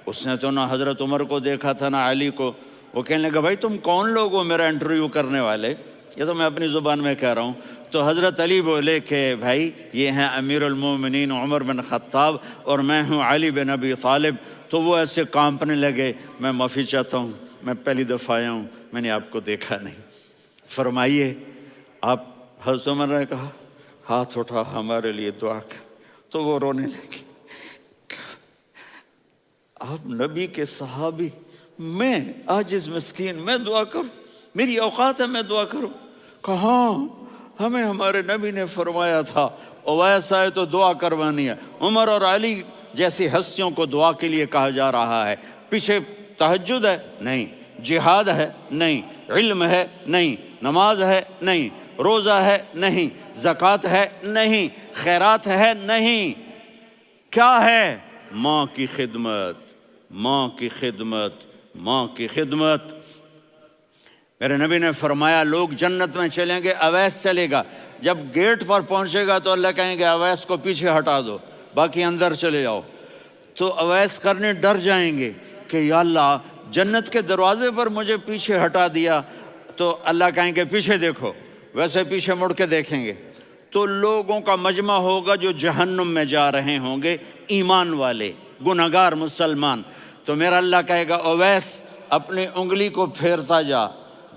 اس نے تو نہ حضرت عمر کو دیکھا تھا نہ علی کو۔ وہ کہنے لگا بھائی تم کون لوگ ہو میرا انٹرویو کرنے والے؟ یہ تو میں اپنی زبان میں کہہ رہا ہوں۔ تو حضرت علی بولے کہ بھائی یہ ہیں امیر المومنین عمر بن خطاب اور میں ہوں علی بن ابی طالب۔ تو وہ ایسے کانپنے لگے، میں معافی چاہتا ہوں، میں پہلی دفعہ آیا ہوں، میں نے آپ کو دیکھا نہیں، فرمائیے آپ۔ حضرت عمر نے کہا ہاتھ اٹھا ہمارے لیے دعا کر۔ تو وہ رونے لگی۔ آپ نبی کے صحابی، میں عاجز مسکین میں دعا کروں؟ میری اوقات ہے میں دعا کروں؟ کہاں ہمیں ہمارے نبی نے فرمایا تھا اویس آئے تو دعا کروانی ہے، عمر اور علی جیسی ہستیوں کو دعا کے لیے کہا جا رہا ہے۔ پیچھے تہجد ہے؟ نہیں۔ جہاد ہے؟ نہیں۔ علم ہے؟ نہیں۔ نماز ہے؟ نہیں۔ روزہ ہے؟ نہیں۔ زکوٰۃ ہے؟ نہیں۔ خیرات ہے؟ نہیں۔ کیا ہے؟ ماں کی خدمت، ماں کی خدمت، ماں کی خدمت۔ میرے نبی نے فرمایا لوگ جنت میں چلیں گے، اویس چلے گا، جب گیٹ پر پہنچے گا تو اللہ کہیں گے اویس کو پیچھے ہٹا دو، باقی اندر چلے جاؤ۔ تو اویس کرنے ڈر جائیں گے کہ یا اللہ جنت کے دروازے پر مجھے پیچھے ہٹا دیا، تو اللہ کہیں گے پیچھے دیکھو، ویسے پیچھے مڑ کے دیکھیں گے تو لوگوں کا مجمع ہوگا جو جہنم میں جا رہے ہوں گے، ایمان والے، گنہگار مسلمان۔ تو میرا اللہ کہے گا اویس اپنی انگلی کو پھیرتا جا،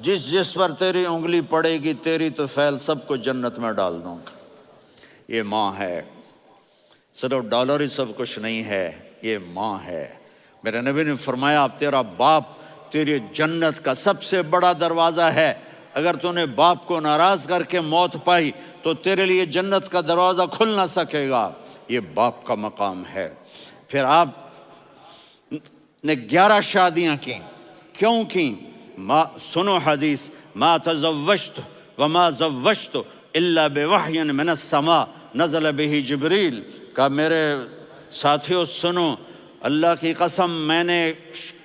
جس جس پر تیری انگلی پڑے گی تیری تو فیل سب کو جنت میں ڈال دوں گا۔ یہ ماں ہے، صرف ڈالر ہی سب کچھ نہیں ہے، یہ ماں ہے۔ میرے نبی نے فرمایا اب تیرا باپ تیری جنت کا سب سے بڑا دروازہ ہے، اگر تو نے باپ کو ناراض کر کے موت پائی تو تیرے لیے جنت کا دروازہ کھل نہ سکے گا، یہ باپ کا مقام ہے۔ پھر آپ نے 11 شادیاں کی، کیوں کی؟ سنو حدیث، ما تزوجت وما زوجت الا بوحی من السماء نزل به جبریل، کہا میرے ساتھیوں سنو، اللہ کی قسم میں نے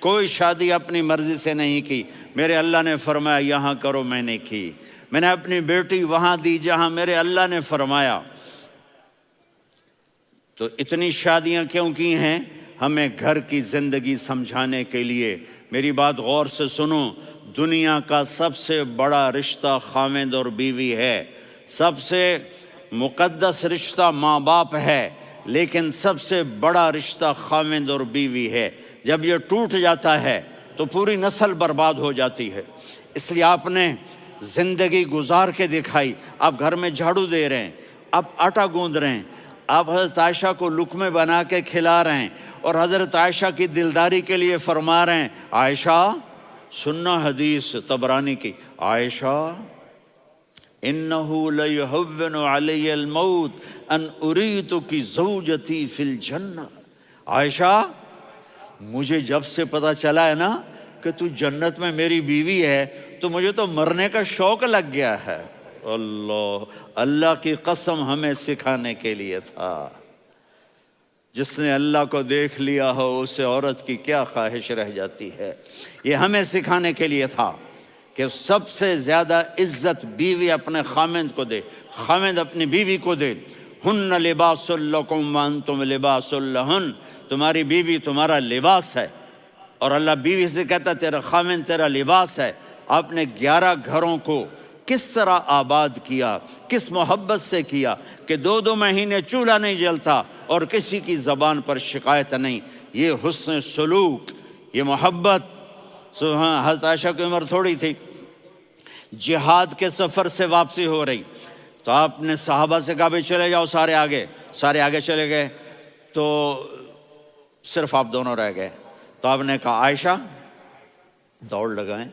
کوئی شادی اپنی مرضی سے نہیں کی، میرے اللہ نے فرمایا یہاں کرو، میں نے کی۔ میں نے اپنی بیٹی وہاں دی جہاں میرے اللہ نے فرمایا۔ تو اتنی شادیاں کیوں کی ہیں؟ ہمیں گھر کی زندگی سمجھانے کے لیے۔ میری بات غور سے سنو، دنیا کا سب سے بڑا رشتہ خاوند اور بیوی ہے، سب سے مقدس رشتہ ماں باپ ہے، لیکن سب سے بڑا رشتہ خاوند اور بیوی ہے۔ جب یہ ٹوٹ جاتا ہے تو پوری نسل برباد ہو جاتی ہے۔ اس لیے آپ نے زندگی گزار کے دکھائی۔ آپ گھر میں جھاڑو دے رہے ہیں، آپ آٹا گوندھ رہے ہیں، آپ حضرت عائشہ کو لقمے بنا کے کھلا رہے ہیں، اور حضرت عائشہ کی دلداری کے لیے فرما رہے ہیں عائشہ سننا حدیث طبرانی کی، عائشہ انہو لیہون علی الموت ان اریتک زوجتی فی الجنہ، عائشہ مجھے جب سے پتا چلا ہے نا کہ تو جنت میں میری بیوی ہے تو مجھے تو مرنے کا شوق لگ گیا ہے۔ اللہ کی قسم ہمیں سکھانے کے لیے تھا۔ جس نے اللہ کو دیکھ لیا ہو اسے عورت کی کیا خواہش رہ جاتی ہے۔ یہ ہمیں سکھانے کے لیے تھا کہ سب سے زیادہ عزت بیوی اپنے خاوند کو دے، خاوند اپنی بیوی کو دے۔ ہن لباس لکم وانتم لباس لہن، تمہاری بیوی تمہارا لباس ہے، اور اللہ بیوی سے کہتا تیرا خاوند تیرا لباس ہے۔ آپ نے 11 گھروں کو کس طرح آباد کیا، کس محبت سے کیا کہ 2 مہینے چولہا نہیں جلتا اور کسی کی زبان پر شکایت نہیں۔ یہ حسن سلوک، یہ محبت۔ حضرت عائشہ کی عمر تھوڑی تھی، جہاد کے سفر سے واپسی ہو رہی، تو آپ نے صحابہ سے کہا بھی چلے جاؤ سارے آگے چلے گئے، تو صرف آپ دونوں رہ گئے۔ تو آپ نے کہا عائشہ دوڑ لگائیں،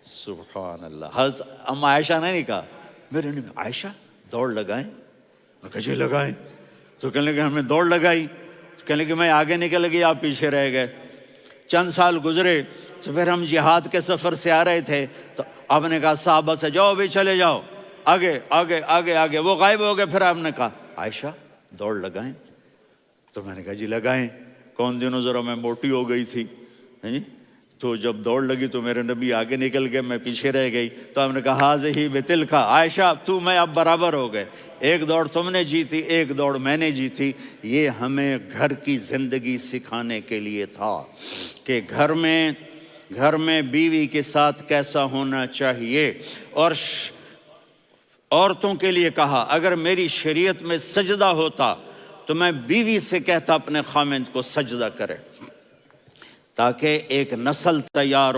سبحان اللہ۔ حضرت اما عائشہ نے نہیں کہا، میرے نے عائشہ دوڑ لگائیں، میں کہا جی لگائیں۔ تو کہنے لگے ہمیں دوڑ لگائی، کہنے لگے میں آگے نکل گئی آپ پیچھے رہ گئے۔ چند سال گزرے تو پھر ہم جہاد کے سفر سے آ رہے تھے، تو آپ نے کہا صحابہ سے جاؤ بھی چلے جاؤ آگے آگے آگے آگے، وہ غائب ہو گئے۔ پھر آپ نے کہا عائشہ دوڑ لگائیں، تو میں نے کہا جی لگائیں۔ کون دنوں ذرا میں موٹی ہو گئی تھی، تو جب دوڑ لگی تو میرے نبی آگے نکل گئے، میں پیچھے رہ گئی۔ تو ہم نے کہا ہاذہ بتلک، عائشہ تو میں اب برابر ہو گئے، ایک دوڑ تم نے جیتی ایک دوڑ میں نے جیتی۔ یہ ہمیں گھر کی زندگی سکھانے کے لیے تھا کہ گھر میں بیوی کے ساتھ کیسا ہونا چاہیے۔ اور عورتوں کے لیے کہا اگر میری شریعت میں سجدہ ہوتا تو میں بیوی سے کہتا اپنے خاوند کو سجدہ کرے، تاکہ ایک نسل تیار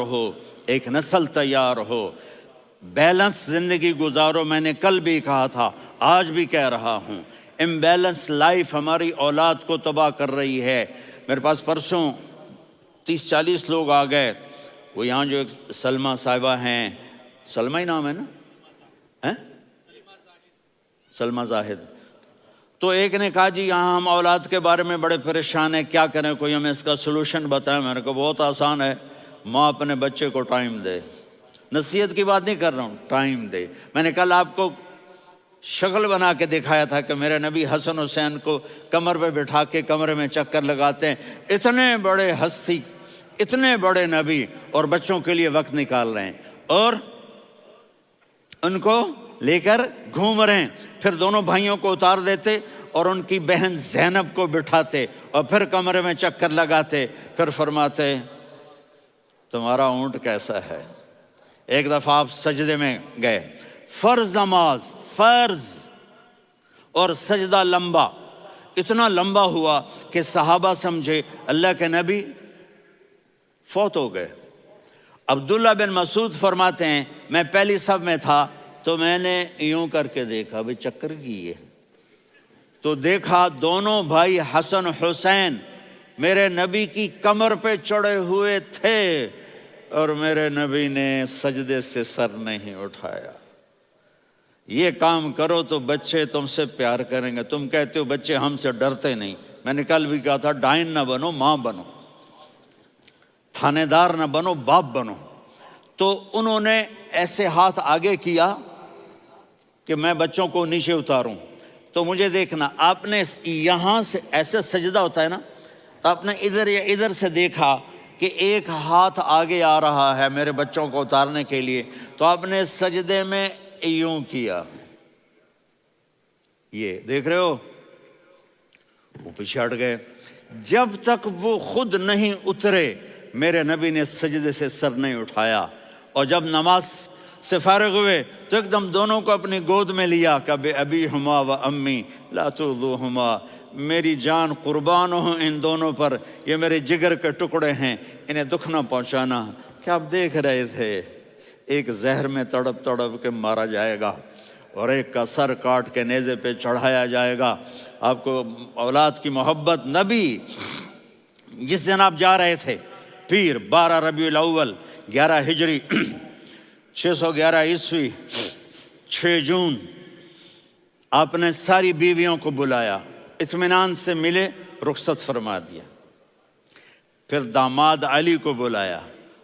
ہو، بیلنس زندگی گزارو۔ میں نے کل بھی کہا تھا، آج بھی کہہ رہا ہوں، امبیلنس لائف ہماری اولاد کو تباہ کر رہی ہے۔ میرے پاس پرسوں 30-40 لوگ آ گئے، وہ یہاں جو ایک سلمہ صاحبہ ہیں، سلمہ ہی نام ہے نا، سلمہ زاہد، تو ایک نے کہا جی یہاں ہم اولاد کے بارے میں بڑے پریشان ہیں، کیا کریں، کوئی ہمیں اس کا سلوشن بتائیں۔ میں نے کہا بہت آسان ہے، ماں اپنے بچے کو ٹائم دے۔ نصیحت کی بات نہیں کر رہا ہوں، ٹائم دے۔ میں نے کل آپ کو شکل بنا کے دکھایا تھا کہ میرے نبی حسن حسین کو کمر پہ بٹھا کے کمرے میں چکر لگاتے ہیں۔ اتنے بڑے ہستی، اتنے بڑے نبی، اور بچوں کے لیے وقت نکال رہے ہیں اور ان کو لے کر گھوم رہے ہیں۔ پھر دونوں بھائیوں کو اتار دیتے اور ان کی بہن زینب کو بٹھاتے اور پھر کمرے میں چکر لگاتے، پھر فرماتے تمہارا اونٹ کیسا ہے۔ ایک دفعہ آپ سجدے میں گئے، فرض نماز، فرض، اور سجدہ لمبا، اتنا لمبا ہوا کہ صحابہ سمجھے اللہ کے نبی فوت ہو گئے۔ عبداللہ بن مسعود فرماتے ہیں میں پہلی صف میں تھا تو میں نے یوں کر کے دیکھا، بھئی چکر کی ہے، تو دیکھا دونوں بھائی حسن حسین میرے نبی کی کمر پہ چڑھے ہوئے تھے اور میرے نبی نے سجدے سے سر نہیں اٹھایا۔ یہ کام کرو تو بچے تم سے پیار کریں گے۔ تم کہتے ہو بچے ہم سے ڈرتے نہیں، میں نے کل بھی کہا تھا ڈائن نہ بنو، ماں بنو، تھانے دار نہ بنو، باپ بنو۔ تو انہوں نے ایسے ہاتھ آگے کیا کہ میں بچوں کو نیچے اتاروں، تو مجھے دیکھنا، آپ نے یہاں سے ایسے سجدہ ہوتا ہے نا، تو آپ نے ادھر یا ادھر سے دیکھا کہ ایک ہاتھ آگے آ رہا ہے میرے بچوں کو اتارنے کے لیے، تو آپ نے سجدے میں یوں کیا، یہ دیکھ رہے ہو، وہ پیچھے ہٹ گئے۔ جب تک وہ خود نہیں اترے میرے نبی نے سجدے سے سر نہیں اٹھایا، اور جب نماز سے فارغ ہوئے تو ایک دم دونوں کو اپنی گود میں لیا کہ ابی ہما و امی لا تؤذوہما، میری جان قربان ہو ان دونوں پر، یہ میرے جگر کے ٹکڑے ہیں، انہیں دکھ نہ پہنچانا۔ کیا آپ دیکھ رہے تھے ایک زہر میں تڑپ تڑپ کے مارا جائے گا اور ایک کا سر کاٹ کے نیزے پہ چڑھایا جائے گا۔ آپ کو اولاد کی محبت، نبی جس دن آپ جا رہے تھے پیر 12 ربیع الاول 11 ہجری 611 عیسوی 6 جون، آپ نے ساری بیویوں کو بلایا، اطمینان سے ملے، رخصت فرما دیا۔ پھر داماد علی کو بلایا،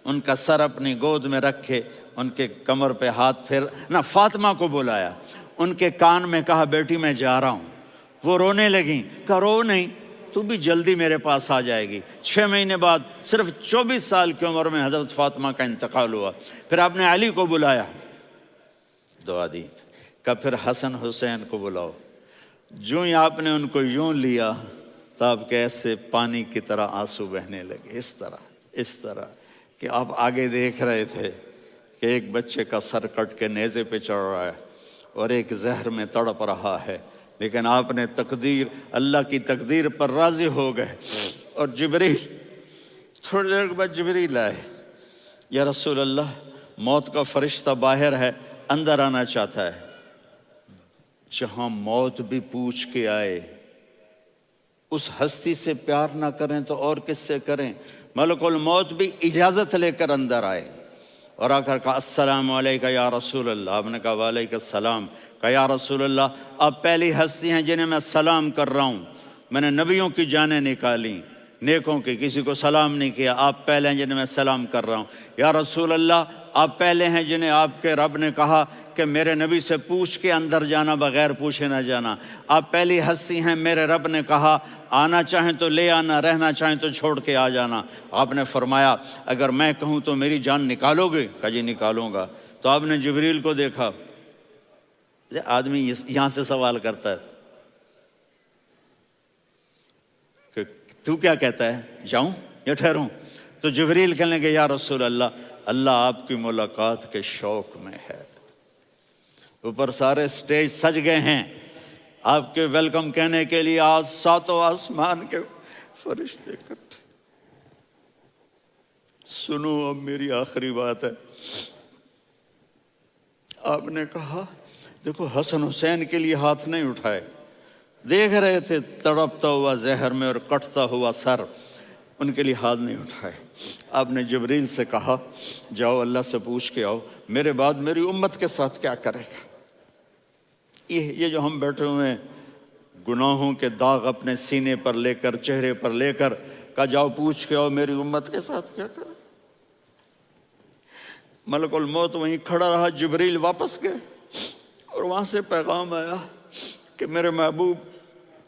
ان کا سر اپنی گود میں رکھے، ان کے کمر پہ ہاتھ پھیر نہ، فاطمہ کو بلایا، ان کے کان میں کہا بیٹی میں جا رہا ہوں۔ وہ رونے لگیں، کہا رو نہیں، تو بھی جلدی میرے پاس آ جائے گی۔ 6 مہینے بعد صرف 24 سال کی عمر میں حضرت فاطمہ کا انتقال ہوا۔ پھر آپ نے علی کو بلایا، دعا دی، کہا پھر حسن حسین کو بلاؤ۔ جو ہی آپ نے ان کو یوں لیا تو آپ کے ایسے پانی کی طرح آنسو بہنے لگے، اس طرح کہ آپ آگے دیکھ رہے تھے کہ ایک بچے کا سر کٹ کے نیزے پہ چڑھ رہا ہے اور ایک زہر میں تڑپ رہا ہے، لیکن آپ نے تقدیر، اللہ کی تقدیر پر راضی ہو گئے۔ اور جبریل، تھوڑی دیر کے بعد جبریل آئے، یا رسول اللہ موت کا فرشتہ باہر ہے، اندر آنا چاہتا ہے۔ جہاں موت بھی پوچھ کے آئے، اس ہستی سے پیار نہ کریں تو اور کس سے کریں؟ ملک الموت بھی اجازت لے کر اندر آئے اور آ کر کہا السلام علیکہ یا رسول اللہ۔ آپ نے کہا وعلیکم السلام۔ کہا یا رسول اللہ آپ پہلی ہستی ہیں جنہیں میں سلام کر رہا ہوں، میں نے نبیوں کی جانیں نکالی، نیکوں کی، کسی کو سلام نہیں کیا، آپ پہلے ہیں جنہیں میں سلام کر رہا ہوں۔ یا رسول اللہ آپ پہلے ہیں جنہیں آپ کے رب نے کہا کہ میرے نبی سے پوچھ کے اندر جانا، بغیر پوچھے نہ جانا۔ آپ پہلی ہستی ہیں، میرے رب نے کہا آنا چاہیں تو لے آنا، رہنا چاہیں تو چھوڑ کے آ جانا۔ آپ نے فرمایا اگر میں کہوں تو میری جان نکالو گے؟ کہا جی نکالوں گا۔ تو آپ نے جبریل کو دیکھا، آدمی یہاں سے سوال کرتا ہے کہ تو کیا کہتا ہے، جاؤں یا ٹھہروں؟ تو جبریل کہنے لگے یا رسول اللہ، اللہ آپ کی ملاقات کے شوق میں ہے۔ اوپر سارے سٹیج سج گئے ہیں آپ کے ویلکم کہنے کے لیے، آج 7 آسمان کے فرشتے اکٹھے۔ سنو اب میری آخری بات ہے۔ آپ نے کہا دیکھو حسن حسین کے لیے ہاتھ نہیں اٹھائے، دیکھ رہے تھے تڑپتا ہوا زہر میں اور کٹتا ہوا سر، ان کے لیے ہاتھ نہیں اٹھائے۔ آپ نے جبریل سے کہا جاؤ اللہ سے پوچھ کے آؤ میرے بعد میری امت کے ساتھ کیا کرے گا۔ یہ جو ہم بیٹھے ہوئے ہیں گناہوں کے داغ اپنے سینے پر لے کر، چہرے پر لے کر، کہا جاؤ پوچھ کے آؤ میری امت کے ساتھ کیا کریں۔ ملک الموت وہیں کھڑا رہا، جبریل واپس گئے اور وہاں سے پیغام آیا کہ میرے محبوب،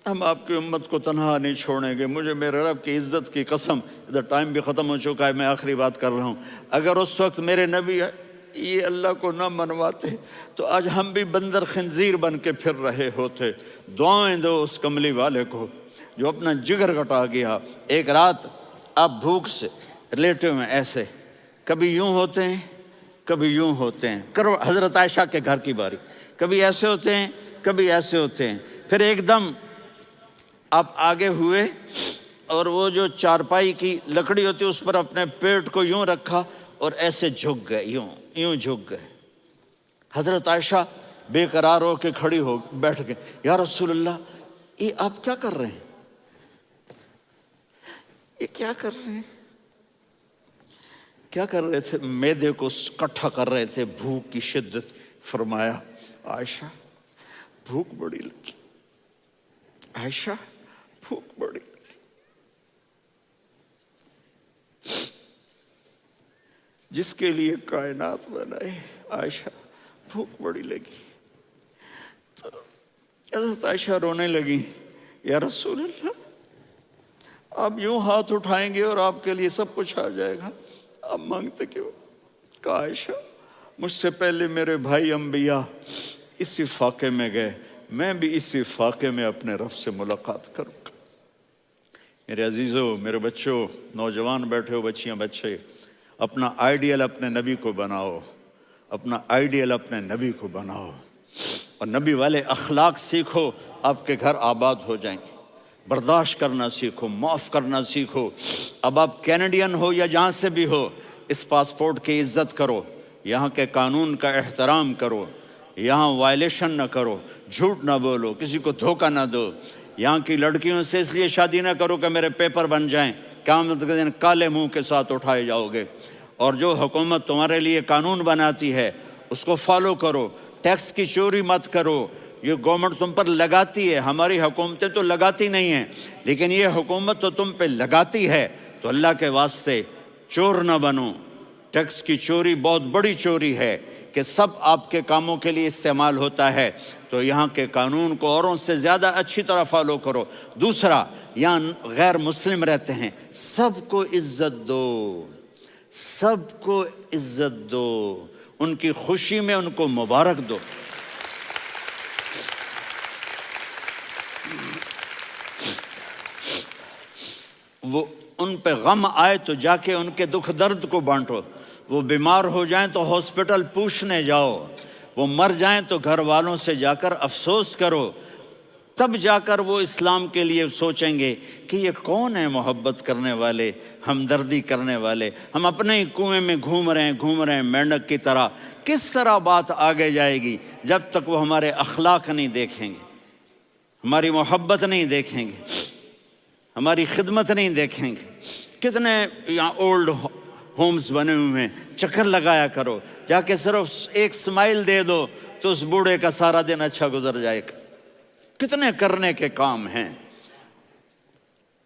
ہم آپ کی امت کو تنہا نہیں چھوڑیں گے، مجھے میرے رب کی عزت کی قسم، ادھر ٹائم بھی ختم ہو چکا ہے، میں آخری بات کر رہا ہوں، اگر اس وقت میرے نبی یہ اللہ کو نہ منواتے تو آج ہم بھی بندر خنزیر بن کے پھر رہے ہوتے۔ دعائیں دو اس کملی والے کو جو اپنا جگر کٹا گیا۔ ایک رات آپ بھوک سے لیٹے ہوئے ایسے، کبھی یوں ہوتے ہیں کبھی یوں ہوتے ہیں، کرو حضرت عائشہ کے گھر کی باری، کبھی ایسے ہوتے ہیں کبھی ایسے ہوتے ہیں، پھر ایک دم آپ آگے ہوئے اور وہ جو چارپائی کی لکڑی ہوتی اس پر اپنے پیٹ کو یوں رکھا اور ایسے جھک گئے، یوں جھک گئے۔ حضرت عائشہ بے قرار ہو کے کھڑی ہو بیٹھ گئے، یا رسول اللہ یہ آپ کیا کر رہے ہیں، یہ کیا کر رہے ہیں؟ کیا کر رہے تھے؟ معدے کو کٹھا کر رہے تھے، بھوک کی شدت۔ فرمایا عائشہ بھوک بڑی لگی، عائشہ بھوک بڑی لگی، جس کے لیے کائنات بنائے، عائشہ بھوک بڑی لگی۔ تو حضرت عائشہ رونے لگی، یا رسول اللہ آپ یوں ہاتھ اٹھائیں گے اور آپ کے لیے سب کچھ آ جائے گا، آپ مانگتے کیوں؟ کہا عائشہ مجھ سے پہلے میرے بھائی انبیاء اسی فاقے میں گئے، میں بھی اسی فاقے میں اپنے رب سے ملاقات کروں گا۔ میرے عزیزوں، میرے بچوں، نوجوان بیٹھے ہو، بچیاں بچے، اپنا آئیڈیل اپنے نبی کو بناؤ، اپنا آئیڈیل اپنے نبی کو بناؤ اور نبی والے اخلاق سیکھو، آپ کے گھر آباد ہو جائیں گے۔ برداشت کرنا سیکھو، معاف کرنا سیکھو۔ اب آپ کینیڈین ہو یا جہاں سے بھی ہو، اس پاسپورٹ کی عزت کرو، یہاں کے قانون کا احترام کرو، یہاں وائلیشن نہ کرو، جھوٹ نہ بولو، کسی کو دھوکہ نہ دو۔ یہاں کی لڑکیوں سے اس لیے شادی نہ کرو کہ میرے پیپر بن جائیں، قیامت کے دن کالے منہ کے ساتھ اٹھائے جاؤ گے۔ اور جو حکومت تمہارے لیے قانون بناتی ہے اس کو فالو کرو، ٹیکس کی چوری مت کرو۔ یہ گورنمنٹ تم پر لگاتی ہے، ہماری حکومتیں تو لگاتی نہیں ہیں، لیکن یہ حکومت تو تم پہ لگاتی ہے، تو اللہ کے واسطے چور نہ بنو۔ ٹیکس کی چوری بہت بڑی چوری ہے کہ سب آپ کے کاموں کے لیے استعمال ہوتا ہے، تو یہاں کے قانون کو اوروں سے زیادہ اچھی طرح فالو کرو۔ دوسرا، یہاں غیر مسلم رہتے ہیں، سب کو عزت دو، سب کو عزت دو، ان کی خوشی میں ان کو مبارک دو۔ وہ ان پہ غم آئے تو جا کے ان کے دکھ درد کو بانٹو، وہ بیمار ہو جائیں تو ہاسپٹل پوچھنے جاؤ، وہ مر جائیں تو گھر والوں سے جا کر افسوس کرو، تب جا کر وہ اسلام کے لیے سوچیں گے کہ یہ کون ہے محبت کرنے والے، ہمدردی کرنے والے۔ ہم اپنے ہی کنویں میں گھوم رہے ہیں مینڈک کی طرح۔ کس طرح بات آگے جائے گی جب تک وہ ہمارے اخلاق نہیں دیکھیں گے، ہماری محبت نہیں دیکھیں گے، ہماری خدمت نہیں دیکھیں گے۔ کتنے یہاں اولڈ ہومز بنے ہوئے ہیں، چکر لگایا کرو، جا کے صرف ایک سمائل دے دو تو اس بوڑھے کا سارا دن اچھا گزر جائے گا۔ کتنے کرنے کے کام ہیں۔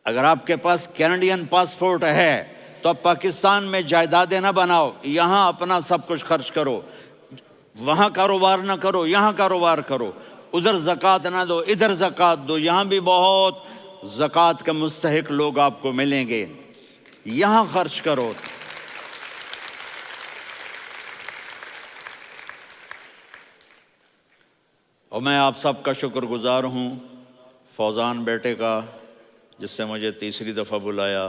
اگر آپ کے پاس کینیڈین پاسپورٹ ہے تو اب پاکستان میں جائیدادیں نہ بناؤ، یہاں اپنا سب کچھ خرچ کرو، وہاں کاروبار نہ کرو، یہاں کاروبار کرو، ادھر زکوٰۃ نہ دو، ادھر زکوٰۃ دو، یہاں بھی بہت زکوٰۃ کے مستحق لوگ آپ کو ملیں گے، یہاں خرچ کرو۔ اور میں آپ سب کا شکر گزار ہوں، فوزان بیٹے کا، جس سے مجھے تیسری دفعہ بلایا،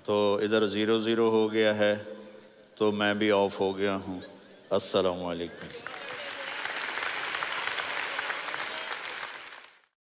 تو ادھر 0-0 ہو گیا ہے تو میں بھی آف ہو گیا ہوں۔ السلام علیکم۔